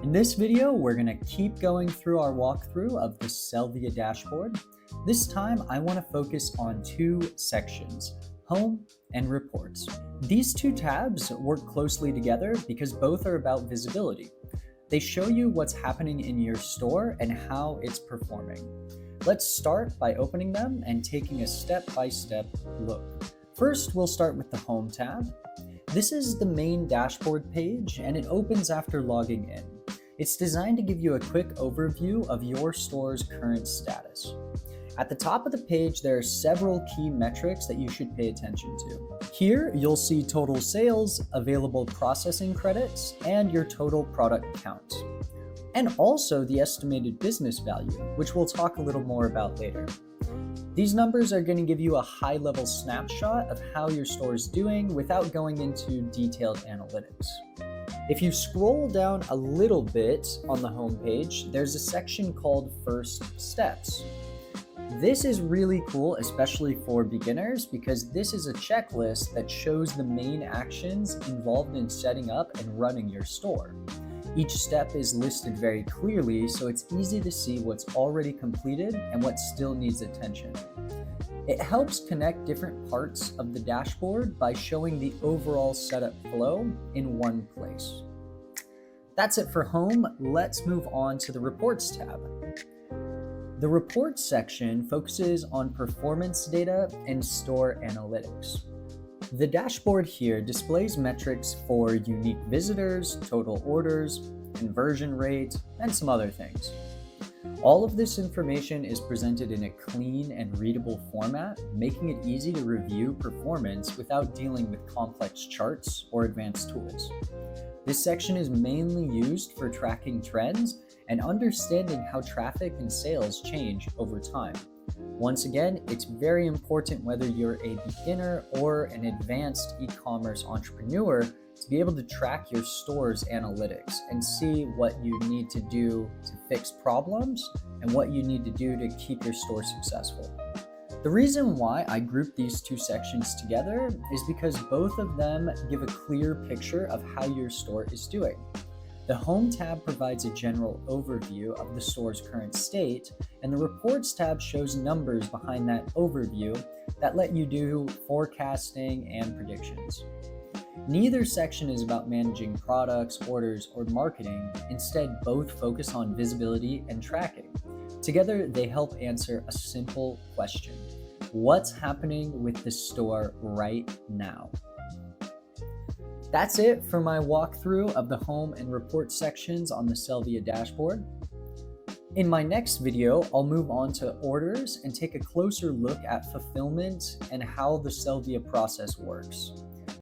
In this video, we're going to keep going through our walkthrough of the Sellvia dashboard. This time, I want to focus on two sections, Home and Reports. These two tabs work closely together because both are about visibility. They show you what's happening in your store and how it's performing. Let's start by opening them and taking a step-by-step look. First, we'll start with the Home tab. This is the main dashboard page, and it opens after logging in. It's designed to give you a quick overview of your store's current status. At the top of the page, there are several key metrics that you should pay attention to. Here, you'll see total sales, available processing credits, and your total product count. And also the estimated business value, which we'll talk a little more about later. These numbers are going to give you a high-level snapshot of how your store is doing without going into detailed analytics. If you scroll down a little bit on the home page, there's a section called First Steps. This is really cool, especially for beginners, because this is a checklist that shows the main actions involved in setting up and running your store. Each step is listed very clearly, so it's easy to see what's already completed and what still needs attention. It helps connect different parts of the dashboard by showing the overall setup flow in one place. That's it for Home. Let's move on to the Reports tab. The Reports section focuses on performance data and store analytics. The dashboard here displays metrics for unique visitors, total orders, conversion rate, and some other things. All of this information is presented in a clean and readable format, making it easy to review performance without dealing with complex charts or advanced tools. This section is mainly used for tracking trends and understanding how traffic and sales change over time. Once again, it's very important whether you're a beginner or an advanced e-commerce entrepreneur to be able to track your store's analytics and see what you need to do to fix problems and what you need to do to keep your store successful. The reason why I grouped these two sections together is because both of them give a clear picture of how your store is doing. The Home tab provides a general overview of the store's current state, and the Reports tab shows numbers behind that overview that let you do forecasting and predictions. Neither section is about managing products, orders, or marketing. Instead, both focus on visibility and tracking. Together, they help answer a simple question: what's happening with the store right now? That's it for my walkthrough of the Home and Report sections on the Sellvia dashboard. In my next video, I'll move on to orders and take a closer look at fulfillment and how the Sellvia process works.